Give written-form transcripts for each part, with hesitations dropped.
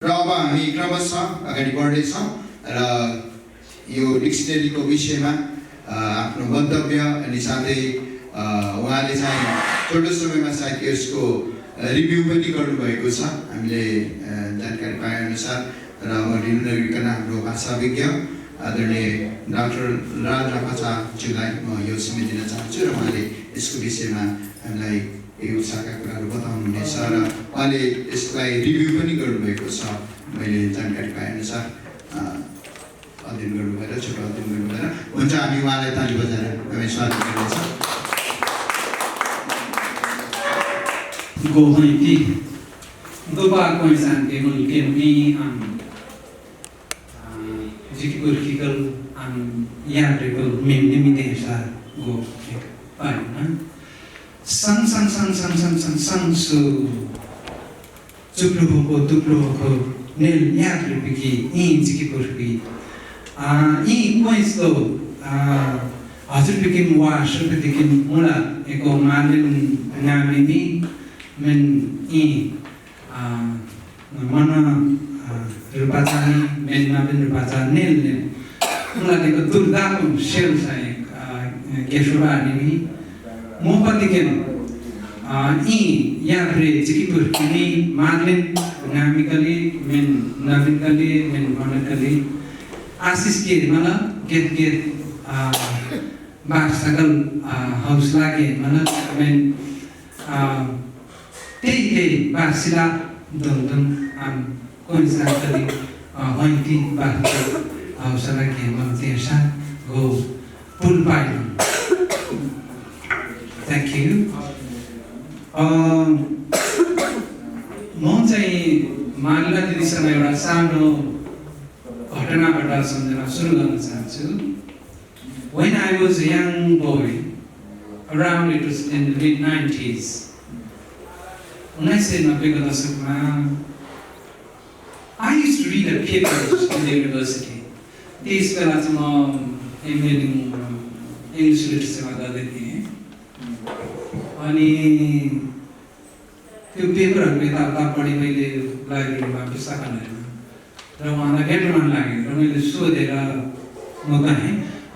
र अब हामी क्रमशः अगाडि बढ्दैछौँ र यो डिक्सनरीको विषयमा आफ्नो मन्तव्य अनि साथै उहाँले चाहिँ छोटो समयमा सायद यसको रिभ्यू पनि गर्नुभएको छ हामीले जानकारी पाएअनुसार र म ढिलो नगरिकन हाम्रो भाषाविज्ञ आदरणीय डाक्टर रापाचाज्यूलाई म यो समय दिन चाहन्छु र उहाँले यसको विषयमा हामीलाई एक उत्साहका कुराहरू बताउनुहुनेछ र उहाँले यसलाई रिभ्यू पनि गर्नुभएको छ मैले जानकारी पाएअनुसार अध्ययन गर्नुभएर छोटो अध्ययन गर्नुभएर हुन्छ हामी उहाँलाई ताली बजाएर हामी स्वागत गर्नेछौँ Go Haiti. Go back when San Diego can be geographical and geographical minimization go fine. Sang so tuplo nel geography in geography. In points though after became wash became mula ego malin ngamini men mana Rapacha men naben Rapacha nel mulai ke turda pun shell saya kesura ni mupatikan yang re cikipur ini marlin ngami kali men nabin kali men mana kali asis ke mana get bahsagal house lagi mana men Tei bahasa dong konsen tadi Haiti bahasa Hausa lagi mengtiasa go pulpai. Thank you. Mau saya malah di sana orang sano घटना बड़ा समझना शुरू करना चाहूँ. When I was a young boy, around it was in the mid-90s. 1990 का दशक में I used to read the papers in the university. These पेला से मैं English literature में कर देती हैं. अनि त्यो पेपर में ताकत पढ़ी मैले लाइब्रेरी में पुस्तक लाया. र वहाँ ना गेट में लागे. र मैले सोधेरा मौका है.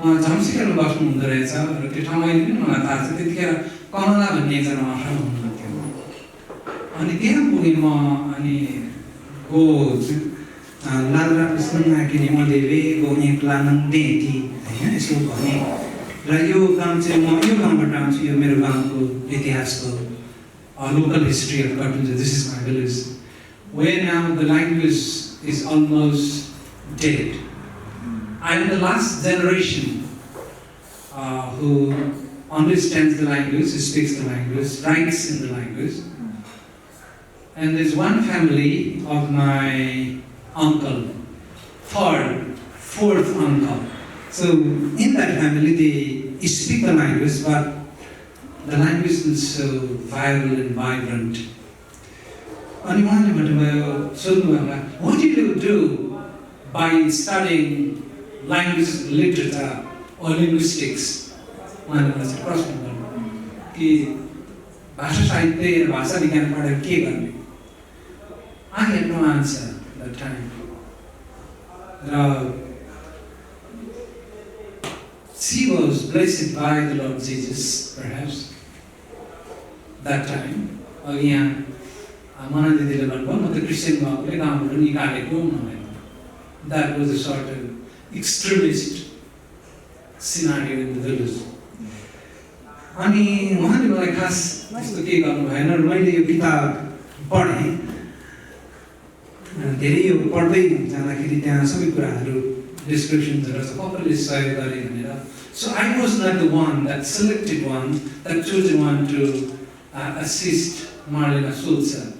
जमसी के लोग बात मुंदर है सा. र त्यो ठाउँ में भी मलाई थाहा छ. त्यतिखेर कनाडा भन्ने एकजना भाषा हुनुहुन्थ्यो. अनि त्यहाँ पुगे म अनि गो लालरा पुस्तकमा किने मैले गो एक लानङ डेटी हैन यसो भने र यो गाउँ चाहिँ म यो गाउँबाट आउँछु यो मेरो गाउँको इतिहासको local history of Cartoons. This is my village where now the language is almost dead. I am the last generation who understands the language, who speaks the language, writes in the language. And there's one family of my uncle, fourth uncle. So in that family they speak the language, but the language is so vibrant and vibrant. Sunuwar, what did you do by studying language literature or linguistics? भाषा साहित्य र भाषा विज्ञान पढेर के गर्ने? I had no answer at that time. She was blessed by the Lord Jesus, perhaps, that time. यहाँ मना दिदीले भन्नुभयो म त क्रिस्चियन भएकोले गाउँबाट निकालेको भनेर. That was a sort of extremist scenario in the village. अनि उहाँले मलाई खास त्यस्तो के गर्नु भएन र मैले यो किताब पढेँ. धेरै यो पढ्दै जाँदाखेरि त्यहाँ सबै कुराहरू डिस्क्रिप्सन्सहरू छ कसले सहयोग गरे भनेर. So I was not the one, that selected one, that chosen one to assist Marlena Schulze.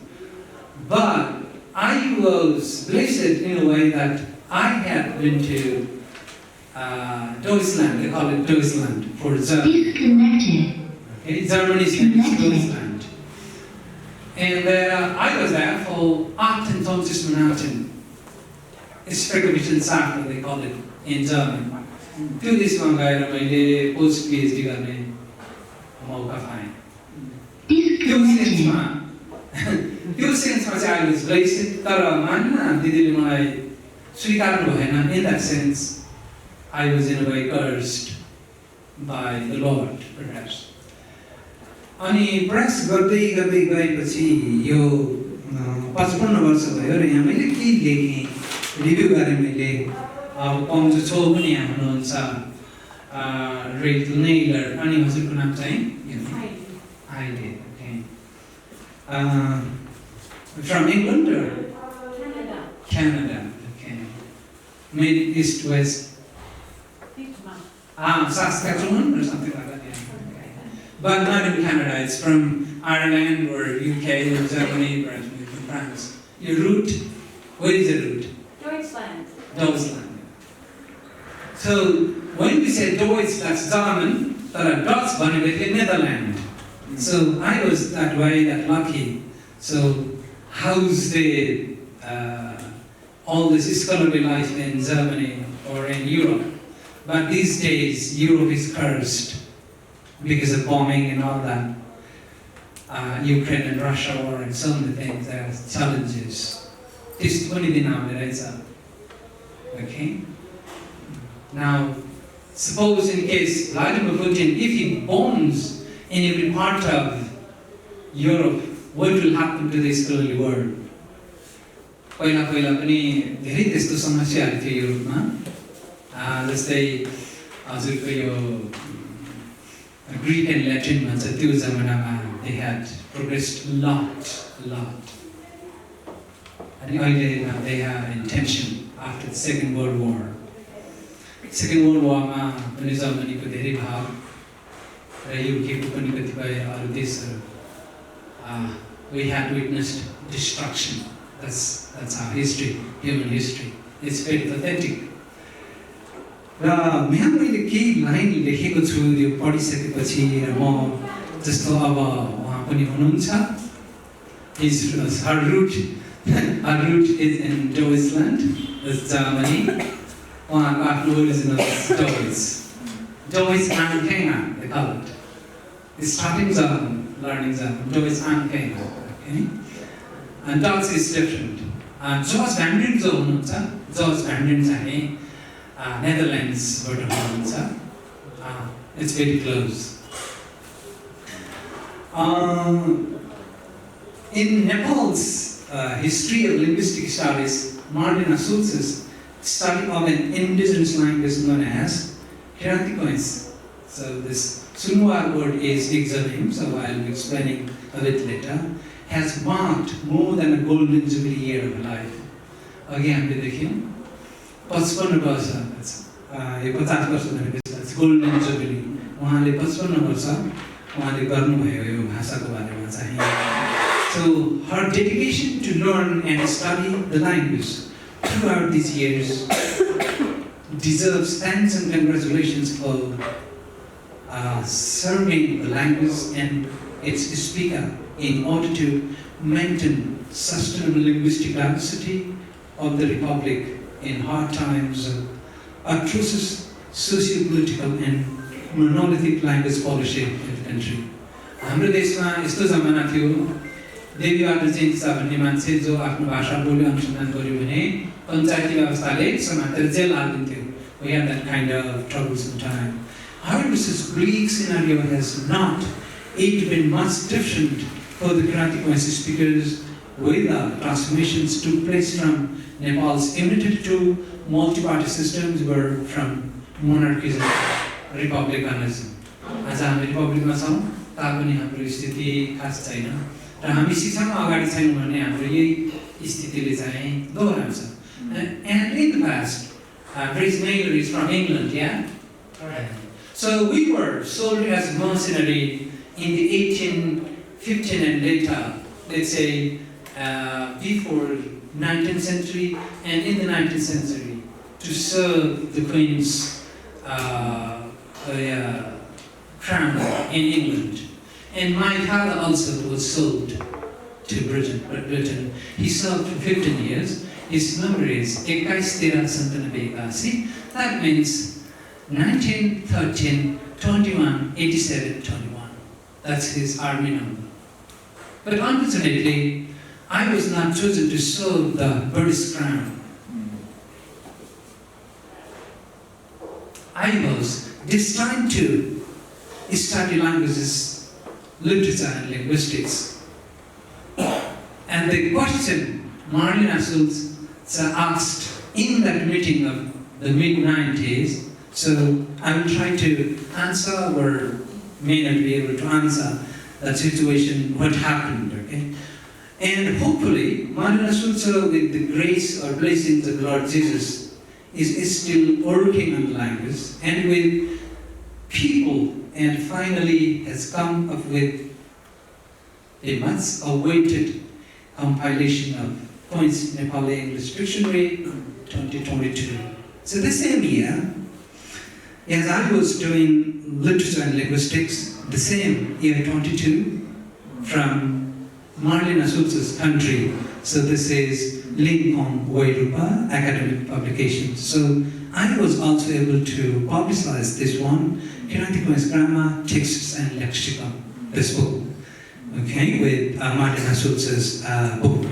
But I was blessed in a way that I had been to Deutschland, they call it Deutschland for Germany. Disconnected. Okay, Germany's name is Deutschland. And I was there for 28 Monaten. It's Speculation Saft, they call it in German. To this one guy, I post PhD गर्ने मौका पाएँ. Disconnected. त्यो त्यो सेन्समा चाहिँ I was blessed तर मान्न दिदीले मलाई स्वीकार्नु भएन in that sense I was in a way cursed by the Lord perhaps. अनि प्रयास गर्दै गर्दै गएपछि यो 55 वर्ष भयो र यहाँ मैले के लेखेँ रिभ्यू गरेँ मैले अब पम्जु छो पनि यहाँ हुनुहुन्छ रेड नेलर अनि हजुरको नाम चाहिँ अहिले from England or Canada okay Mid East West Saskatchewan or something like that yeah. But not in Canada, it's from Ireland or UK or Germany or from France. Your root, where is the root? Deutschland. Deutschland. So when we say Deutsch, that's German, but Dutch one is Netherlands. So I was that way, that lucky. So how's the all this scholarly life in Germany or in Europe? But these days, Europe is cursed because of bombing and all that. Ukraine and Russia war and so many things, there are challenges. This only the okay? Now, suppose in case Vladimir Putin, if he bombs in every part of Europe, what will happen to the scholarly world? पहिला पनि धेरै त्यस्तो समस्याहरू थियो युरोपमा जस्तै हजुरको यो Greek and Latin भन्छ त्यो जमानामा they had progressed a lot अनि अहिले they are in tension after the Second World War. Second World War मा पनि जर्मनीको धेरै भाग र युकेको पनि कतिपय अरू देशहरू we had witnessed destruction. That's our history, human history. It's very pathetic. र यहाँ मैले केही लाइन लेखेको छु त्यो पढिसकेपछि र म जस्तो अब उहाँ पनि हुनुहुन्छ her root is in Deutschland, that's Germany. उहाँको आफ्नो original Deutsch Anfänger they call it. It's starting German, learning German, Deutsch Anfänger. Okay? And Dutch is different. George Van Den जो हुनुहुन्छ George Van Den चाहिँ Netherlands बाट हुनुहुन्छ. It's very close. In Nepal's history of linguistic studies, Martina Schulz's study of an indigenous language known as Kiranti. So this Sunuwar word is exonym, so I'll be explaining a bit later. Has marked more than a golden jubilee year of life. Again, we देखें 55 वर्ष यो 50 वर्ष भनेपछि golden jubilee. उहाँले 55 वर्ष उहाँले गर्नुभयो यो भाषाको बारेमा चाहिँ. So her dedication to learn and study the language throughout these years deserves thanks and congratulations for serving the language and its speaker in order to maintain sustainable linguistic diversity of the Republic in hard times of atrocious socio-political and monolithic language policy in the country. हाम्रो देशमा यस्तो जमाना थियो देवीबाट चाहिँ भन्ने मान्छे जो आफ्नो भाषा बोल्यो अनुसन्धान गर्यो भने पञ्चायती व्यवस्थाले समातेर jail हालिदिन्थ्यो. We had that kind of troublesome time. However, this Greek scenario has not it been much different for the Kiranti speakers with the transformations took place from Nepal's unity to multi-party systems were from monarchism, republicanism. आज हामी रिपब्लिकमा छौँ तापनि हाम्रो स्थिति खास छैन र हामी शिक्षामा अगाडि छैनौँ भने हाम्रो यही स्थितिले चाहिँ दोहोऱ्याउँछ. And in the past, British Naylor is from England, yeah? Right. So we were sold as mercenary in the 1815 and later, let's say before 19th century and in the 19th century to serve the Queen's crown in England. And my father also was sold to Britain. He served for 15 years. His number is 21 That means 19, 13, 21, 87, 21. That's his army number. But unfortunately, I was not chosen to serve the British crown. I was destined to study languages, literature and linguistics. And the question Marlene Schulz asked in that meeting of the mid-90s, so I will try to answer or may not be able to answer that situation, what happened, okay? And hopefully, Marlene Schulz, with the grace or blessings of Lord Jesus, is still working on the language and with people, and finally has come up with a much awaited compilation of Points Nepali-English Dictionary 2022. So the same year, as I was doing literature and linguistics, the same year 22, from Marlene Schulz's country. So this is Lincoln Wairupa Academic Publications. So I was also able to publicize this one, Kirantikma's Grammar, Texts and Lexicon, this book, okay, with Marlene Schulz's book.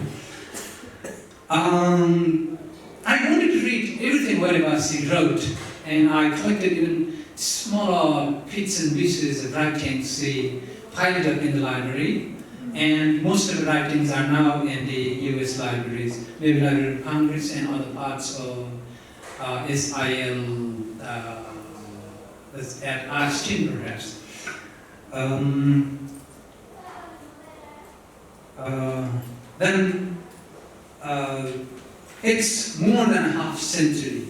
I wanted to read everything whatever she wrote, and I collected even smaller bits and pieces of writings she piled up in the library, and most of the writings are now in the US libraries, maybe Library of Congress and other parts of SIL at Austin perhaps. Then it's more than a half century.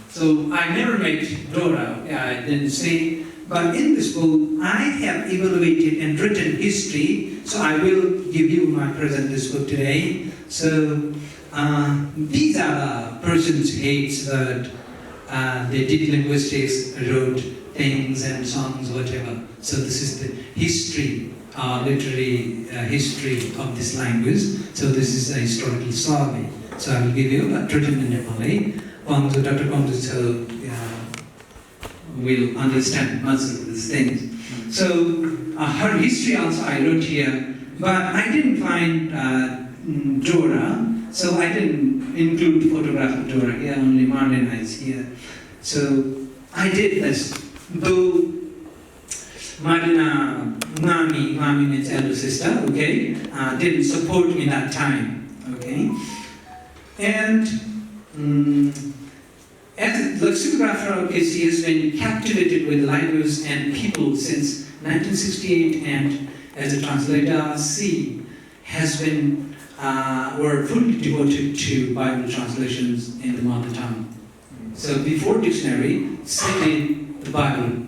So I never met Dora, I didn't say, but in this book I have evaluated and written history, so I will give you my present this book today. So these are the persons' heads that they did linguistics, wrote things and songs, whatever. So this is the history, literary history of this language. So this is a historical survey. So I will give you a written in Nepali. Dr. Pongju will understand much of these things. So her history also I wrote here, but I didn't find Dora, so I didn't include the photograph of Dora here, only Marlene is here. So I did this, though Marlene, Mami means elder sister, okay, didn't support me that time, okay. And as a lexicographer, okay, she has been captivated with language and people since 1968, and as a translator, she has been were fully devoted to Bible translations in the mother tongue. So before dictionary, she did the Bible,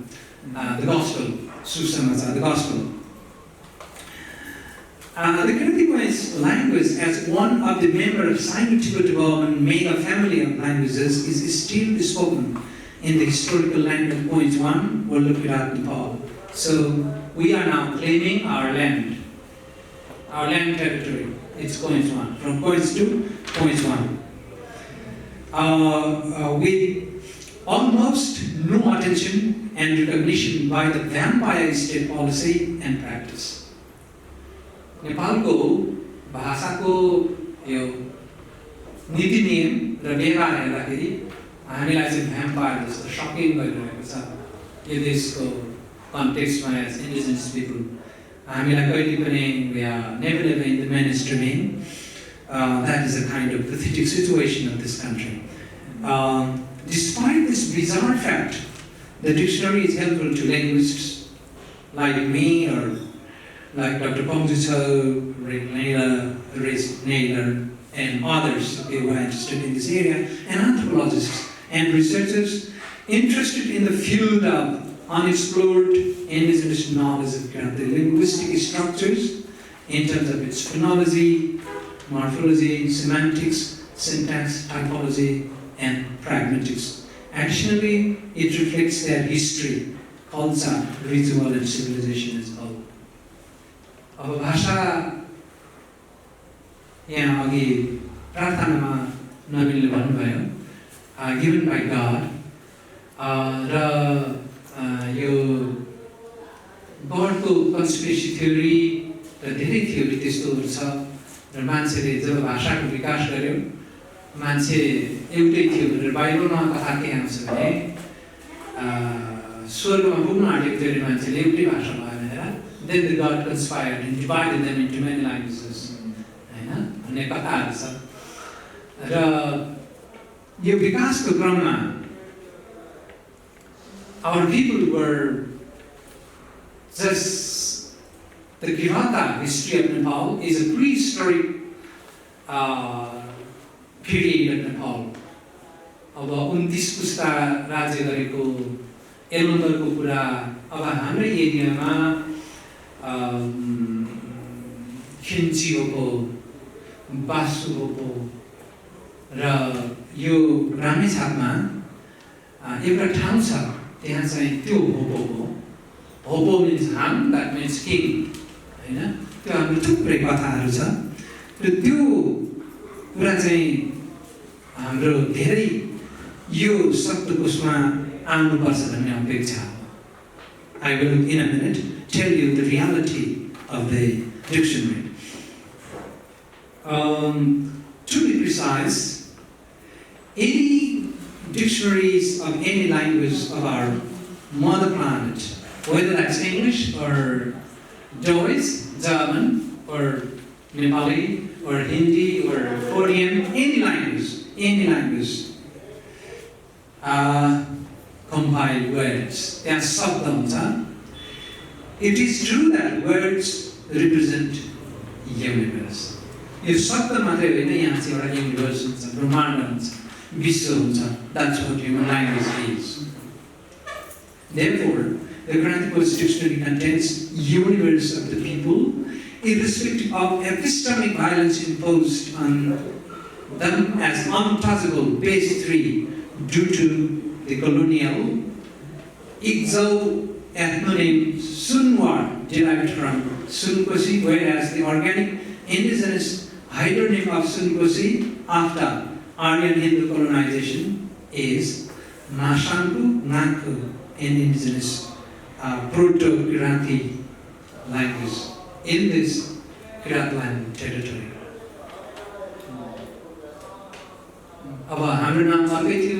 the Gospel, Susamasa, the Gospel. The Kirantikma's language, as one of the members of Sino-Tibeto-Burman male family of languages, is still spoken in the historical land of Points 1, Wallapirad, Nepal. So we are now claiming our land territory. It's Points 1. From Points 2, Points 1. With almost no attention and recognition by the vampire state policy and practice. नेपालको भाषाको यो नीति नियम र व्यवहार हेर्दाखेरि हामीलाई चाहिँ भ्याम्पायर जस्तो सकिङ गरिरहेको छ यो देशको कन्टेक्स्टमा एज इन्डिजिनस पिपल हामीलाई कहिले पनि we are never in the mainstreaming. That is a kind of pathetic situation of this country. Despite this bizarre fact, the dictionary is helpful to linguists like me or like Dr. Pongju, Rick Naylor, and others who are interested in this area, and anthropologists and researchers interested in the field of unexplored indigenous knowledge of the linguistic structures in terms of its phonology, morphology, semantics, syntax, typology, and pragmatics. Additionally, it reflects their history, culture, ritual, and civilization as well. अब भाषा यहाँ अघि प्रार्थनामा नवीनले भन्नुभयो given by God र यो गडको conspiracy theory र धेरै थ्योरी त्यस्तोहरू छ र मान्छेले जब भाषाको विकास गर्यो मान्छे एउटै थियो भनेर बाइबलमा कथा के आउँछ भने स्वर्गमा पुग्न आँटेको थियो अरे मान्छेले एउटै भाषा भयो भनेर then the God conspired and divided them into many languages हैन भन्ने कथाहरू छ र यो विकासको क्रममा our people were just the Kirata history of Nepal is a prehistoric period of Nepal. अब 29 पुस्ता राज्य गरेको एल्मोदलको कुरा अब हाम्रो एरियामा खिन्ची होको बासु होको र यो रामेछापमा एउटा ठाउँ छ त्यहाँ चाहिँ त्यो होपो मिन्स हाम द्याट मिन्स किङ हैन त्यो हाम्रो थुप्रै कथाहरू छ र त्यो कुरा चाहिँ हाम्रो धेरै यो शब्दकोशमा आउनुपर्छ भन्ने अपेक्षा हो I will in a minute tell you the reality of the dictionary. To be precise, any dictionaries of any language of our mother planet, whether that's English or Deutsch, German or Nepali or Hindi or Korean, any language, compile words. They are sabdams. It is true that words represent universe. If sabda matre hoina yaha chai euta universe huncha, brahmand huncha, vishwa huncha. That's what human language is. Therefore, the Grammatical Dictionary contains universe of the people, irrespective of epistemic violence imposed on them as untouchable, page 3, due to the colonial exo-ethnonym Sunuwar derived from Sunkosi, whereas the organic indigenous hydronym of Sunkosi after Aryan Hindu colonization is Nashanku Naku, an indigenous Proto-Kiranti language in this Kiratland territory. अब हाम्रो नाम अर्कै थियो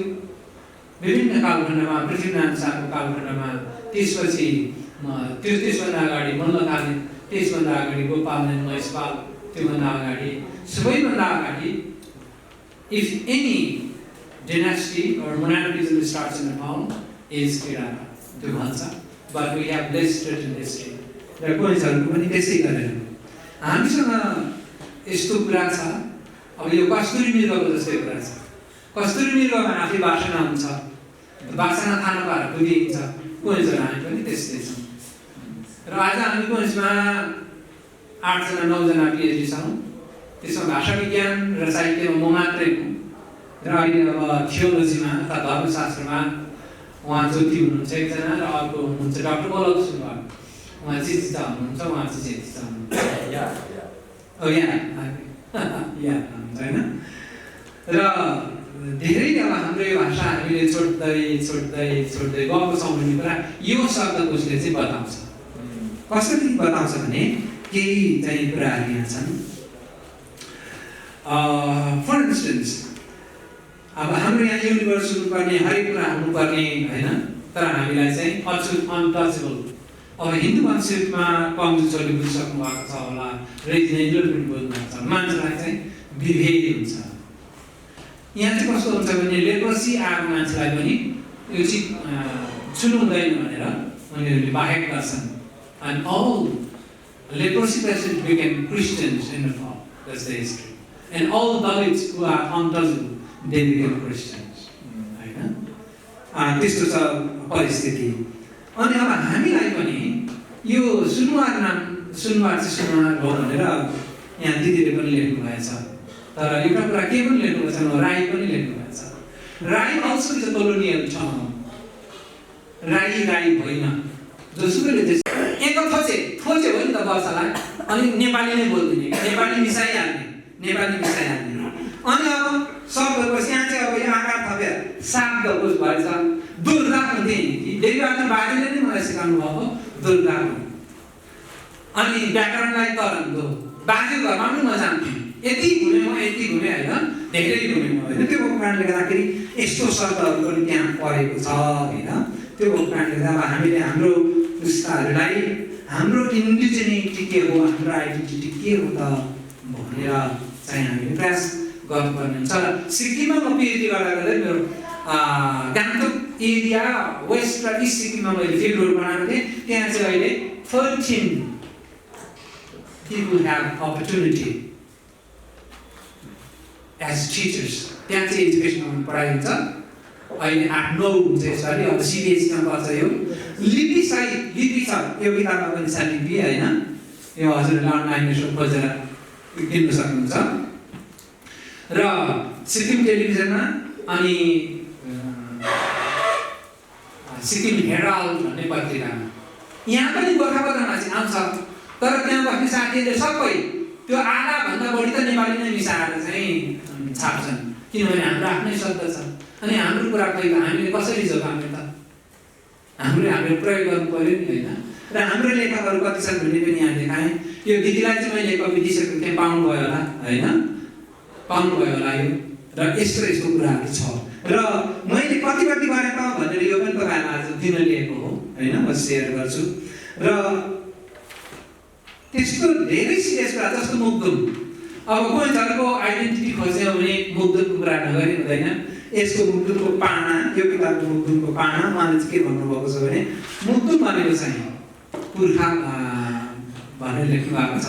विभिन्न कालखण्डमा पृथ्वीनारायण शाहको कालखण्डमा त्यसपछि त्यसभन्दा अगाडि मल्लकालीन त्यसभन्दा अगाडि गोपालदेव महिषपाल त्योभन्दा अगाडि सबैभन्दा अगाडि if any dynasty or monarchism starts in Nepal is Kirata त्यो भन्छ but we have less written history र कोइन्सहरूको पनि त्यसै गरेर हामीसँग यस्तो कुरा छ अब यो कस्तुरी मृगको जस्तै कुरा छ कस्तुरी मृगमा आफै वासना हुन्छ वासना थाहा नपाएर कुदिन्छ कोइन्सहरू हामी पनि त्यस्तै छौँ र आज हामी कोइन्समा 8 जना 9 जना पिएचडी छौँ त्यसमा भाषा विज्ञान र साहित्यमा म मात्रै हुँ र अहिले अब थियोलोजीमा अथवा धर्मशास्त्रमा उहाँ ज्योति हुनुहुन्छ एकजना र अर्को हुनुहुन्छ डाक्टर बलक सुनवार उहाँ चिचिता हुनुहुन्छ उहाँ चाहिँ चिचिता हुनुहुन्छ होइन र धेरै अब हाम्रो यो भाषा हामीले छोड्दै गएको छौँ भन्ने कुरा यो शब्दकोशले चाहिँ बताउँछ कसरी बताउँछ भने केही चाहिँ कुराहरू यहाँ छन् फर इन्स्टेन्स अब हाम्रो यहाँ युनिभर्स हुनुपर्ने हरेक कुरा हुनुपर्ने होइन तर हामीलाई चाहिँ अछुत अनटचेबल अब हिन्दू कन्सेप्टमा कमजोरले बुझिसक्नु भएको छ होला रेजिनेन्डल पनि बुझ्नु भएको छ मान्छेलाई चाहिँ विभेद हुन्छ यहाँ चाहिँ कस्तो हुन्छ भने लेप्रोसी आएको मान्छेलाई पनि यो चाहिँ छुनु हुँदैन भनेर उनीहरूले बाहेक गर्छन् and all leprosy patients became Christians in Nepal. That's the history. And all Dalits who are untouchable, they became Christians. होइन त्यस्तो छ परिस्थिति अनि अब हामीलाई पनि यो सुनुवार नाम सुनुवार चाहिँ सुनुवार हो भनेर यहाँ दिदीले पनि लेख्नु भएछ तर एउटा कुरा के पनि लेख्नु भएछ राई पनि लेख्नु भएछ Rai also is a colonial term Rai होइन जोसुकैले एक थोचे हो नि त वर्षलाई अनि नेपाली नै बोल्दिने नेपाली मिसाइहाल्ने अनि अब शब्दकोश यहाँ चाहिँ अब यो आकार थपेर शब्दकोश भएछ दुर्गा भन्थे कि देवीआत्मा बाजेले नै मलाई सिकाउनु भएको दुर्गा अनि व्याकरणलाई तरङ्ग बाजे घरमा पनि म जान्थेँ यति घुमे होइन धेरै घुमे होइन त्यो भएको कारणले गर्दाखेरि यस्तो शब्दहरू पनि त्यहाँ परेको छ होइन त्यो भएको कारणले गर्दा अब हामीले हाम्रो पुस्ताहरूलाई हाम्रो इन्डिजिनिटी के हो हाम्रो आइडेन्टिटी के हो त भनेर चाहिँ हामीले प्रयास गर्नुपर्ने हुन्छ र सिक्किममा म पिएचडी गर्दा मेरो गान्तोक एरिया वेस्ट र इस्ट सिक्किममा मैले फिल्डहरू बनाएको थिएँ त्यहाँ चाहिँ अहिले 13 people have opportunity as teachers त्यहाँ चाहिँ एजुकेसनमा पढाइ हुन्छ अहिले 8-9 हुन्छ यसरी अब सिबिएसईमा पर्छ यो लिपि छ यो किताबमा पनि छ लिपि होइन यो हजुरहरूले अनलाइनमा यसो खोजेर किन्न सक्नुहुन्छ र सिक्किम टेलिभिजनमा अनि सिक्किम हेराल्ड भन्ने पत्रिकामा यहाँ पनि गोर्खापत्रमा चाहिँ आउँछ तर त्यहाँ बस्ने साथीहरूले सबै त्यो आधाभन्दा बढी त नेपाली नै मिसाएर चाहिँ छाप्छन् किनभने हाम्रो आफ्नै शब्द छ अनि हाम्रो कुरा खै त हामीले कसरी जोगाउने त हामीले प्रयोग गर्नु पर्यो नि होइन र हाम्रो लेखकहरू कति छन् भन्ने पनि यहाँ देखाएँ यो दिदीलाई चाहिँ मैले कवि दिइसकेको थिएँ पाउनुभयो होला होइन पाउनुभयो होला यो र यस्तो कुराहरू छ र मैले कति गरेँ त भनेर यो पनि तपाईँहरूलाई आज दिन लिएको हो होइन म सेयर गर्छु र त्यस्तो धेरै सिरियस कुरा जस्तो मुग्दुम अब कोहीजनाको आइडेन्टिटी खोज्यो भने मुग्दुमको कुरा नगरी हुँदैन यसको मुग्दुमको पाना यो किताबको मुग्दुमको पाना उहाँले चाहिँ के भन्नुभएको छ भने मुग्दुम भनेको चाहिँ पुर्खा भनेर लेख्नु भएको छ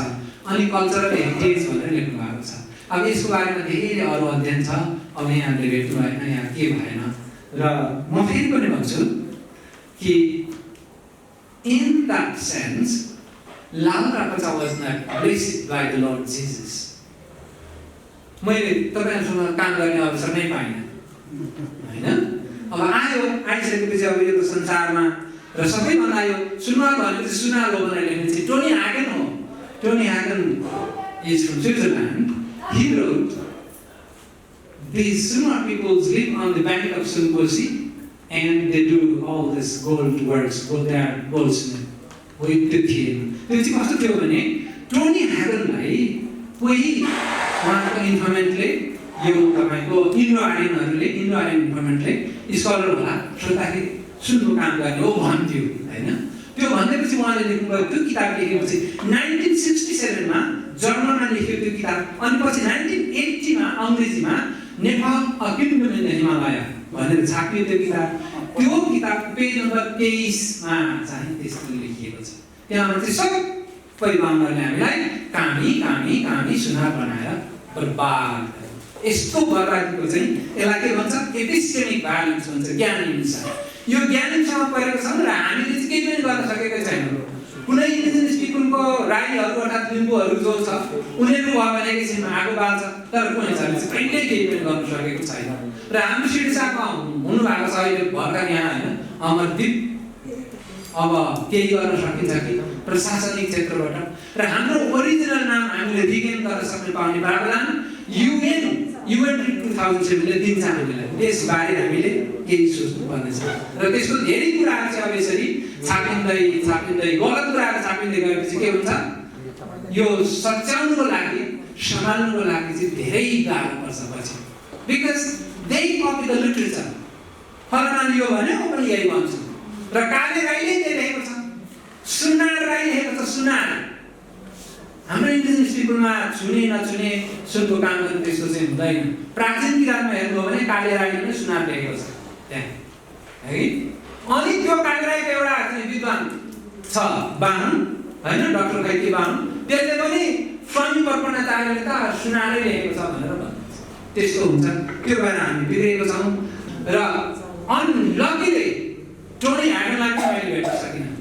अनि कल्चरल हेरिटेज भनेर लेख्नु भएको छ अब यसको बारेमा धेरै अरू अध्ययन छ अब यहाँले भेट्नु भएन यहाँ के भएन र म फेरि पनि भन्छु कि in that sense Lal Rapacha was not blessed by the Lord Jesus. मैले तपाईँहरूसँग काम गर्ने अवसर नै पाइनँ होइन अब आइसकेपछि अब यो त संसारमा र सबैभन्दा यो सुनवार भनेपछि सुनार हो भनेर लेख्ने चाहिँ टोनी हागन हो Tony हागन is from Switzerland. He wrote these Sunuwar peoples live on the bank of Sunuwar Sea and they do all this gold works, goldsmith. त्यो चाहिँ कस्तो थियो भने टोनी ह्यागनलाई कोही उहाँको इन्फर्मेन्टले यो तपाईँको इन्डो आर्यनहरूले इन्डो आर्यन इन्फर्मेन्टले स्कलर होला सोद्धाखेरि सुन्नु काम गर्ने हो भन्थ्यो होइन त्यो भन्दैपछि उहाँले लेख्नुभयो त्यो किताब लेखेपछि 1967 मा जर्मनमा लेख्यो त्यो किताब अनि पछि 1980 मा अङ्ग्रेजीमा Nepal a kingdom in the Himalaya भनेर छापियो त्यो किताब पेज नम्बर 23 मा चाहिँ त्यस्तो लेखिएको छ त्यहाँ चाहिँ सबै बाहुनहरूले हामीलाई कामी सुनार बनाएर बर्बाद यस्तो बर्बादीको चाहिँ यसलाई के भन्छ एपिस्टेमिक भायोलेन्स भन्छ ज्ञान हिंसा यो ज्ञान हिंसामा परेको छौँ र हामीले चाहिँ केही पनि गर्न सकेका छैनौँ कुनै इन्डिजिनियस पिपुलको राईहरू अर्थात् लिम्बूहरू जो छ उनीहरू भयो भने एकैछिनमा आगो बाल्छ तर कोहीहरूले चाहिँ कहिल्यै केही पनि गर्न सकेको छैन र हाम्रो शिक्षामा हुनुभएको छ अहिले भर्खर यहाँ होइन अमरदीप अब केही गर्न सकिन्छ कि प्रशासनिक क्षेत्रबाट र हाम्रो ओरिजिनल नाम हामीले रिगेन गर्न सक्ने पाउने प्रावधान UN 2007 ले दिन्छ हामीलाई त्यसबारे हामीले केही सोच्नु पर्नेछ र त्यसको धेरै कुराहरू चाहिँ अब यसरी छापिँदै गलत कुराहरू छापिँदै गएपछि के हुन्छ यो सच्याउनुको लागि सम्हाल्नुको लागि चाहिँ धेरै गाह्रो पर्छ पछि because they copy the literature फलानाले यो भन्यो म पनि यही भन्छु र काले राईले त्यही लेखेको छ सुनार राई लेखेको छ सुनार हाम्रो इन्डिजिनियस पिपुलमा छुने नछुने सुनको काम गर्ने त्यस्तो चाहिँ हुँदैन प्राचीन किताबमा हेर्नु हो भने काले राईले नै सुनार लेखेको छ त्यहाँ है अनि त्यो काले राईको एउटा चाहिँ विद्वान छ बाहुन होइन डाक्टर खैती बाहुन त्यसले पनि स्वामी पर्पणाचार्यले त सुनारै लेखेको छ भनेर भन्छ त्यस्तो हुन्छ त्यो भएर हामी बिग्रेको छौँ र अनलकीले टोनी ह्यागनलाई पनि मैले भेट्न सकिनँ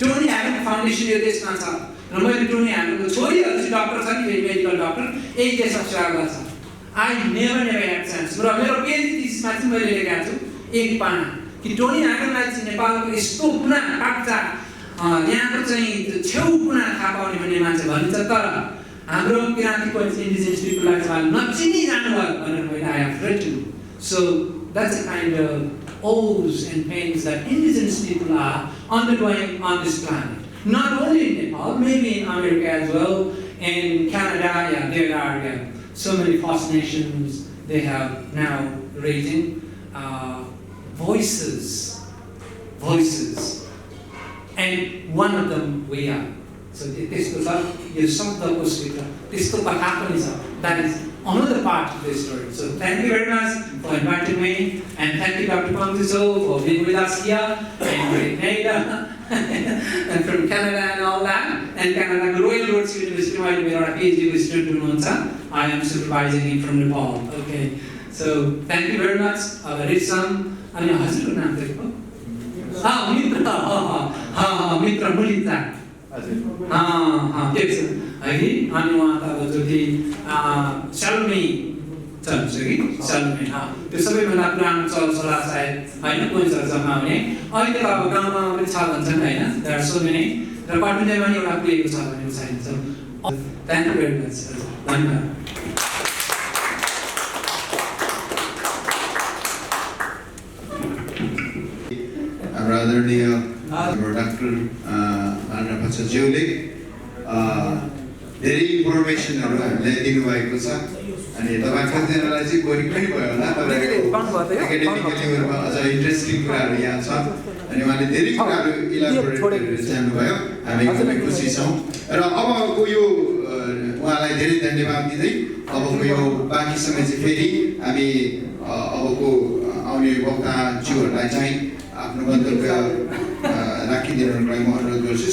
टोनी ह्यागन फाउन्डेसन यो देशमा छ र मैले टोनी ह्यागनको छोरीहरू चाहिँ डक्टर छ नि मेडिकल डक्टर यही देशमा सेवा गर्छ आई नेभर ह्याड चान्स र मेरो पिएचडी थिसिसमा चाहिँ मैले लेखेको छु एक पाना कि टोनी ह्यागनलाई चाहिँ नेपालको यस्तो पुना काप्चा यहाँको चाहिँ छेउ पुना थाहा पाउने भन्ने मान्छे भनिन्छ तर हाम्रो किराँतीको इन्डिजिनियस पिपुललाई चाहिँ नचिनी जानुभयो भनेर मैले I have written so that's a kind of woes and pains that indigenous people are undergoing on this planet. Not only in Nepal, maybe in America as well, in Canada, yeah, there are so many First Nations, they have now raising voices, and one of them we are. So this is that is another part of the story. So thank you very much for inviting me, and thank you Dr. Pangziso for being with us here, and Canada, and from Canada and all that, and Canada Royal Roads University, where we are a PhD student. I am supervising him from Nepal. Okay, so thank you very much. Risham, and your husband name is Mitra Mulita. Yes, I mean, I'm Salome. Salome, the Sabi Manapran, Sola side, I know points of somehow. I think about Gama with Salan Sanaya. There are so many. The partner never knew how to play with Salan inside. So, thank you very much. Rather near Dr. Rapacha ज्यूले धेरै इन्फर्मेसनहरु हामीले दिनुभएको छ अनि तपाईं कतिजनालाई चाहिँ boring पनि भयो होला तपाईहरुको एकाडेमिकलीहरुमा अझ इन्ट्रेस्टिङ कुराहरु यहाँ छ अनि उहाँले धेरै कुराहरु इलाबोरेट गरेर जानुभयो हामी एकदमै खुसी छौं र अबको यो उहाँलाई धेरै धन्यवाद दिदै अबको यो बाँकी समय चाहिँ फेरि हामी अबको आउने वक्ताज्यूहरुलाई चाहिँ आफ्नो मन्तव्य राखिदिनुको लागि म अनुरोध गर्छु।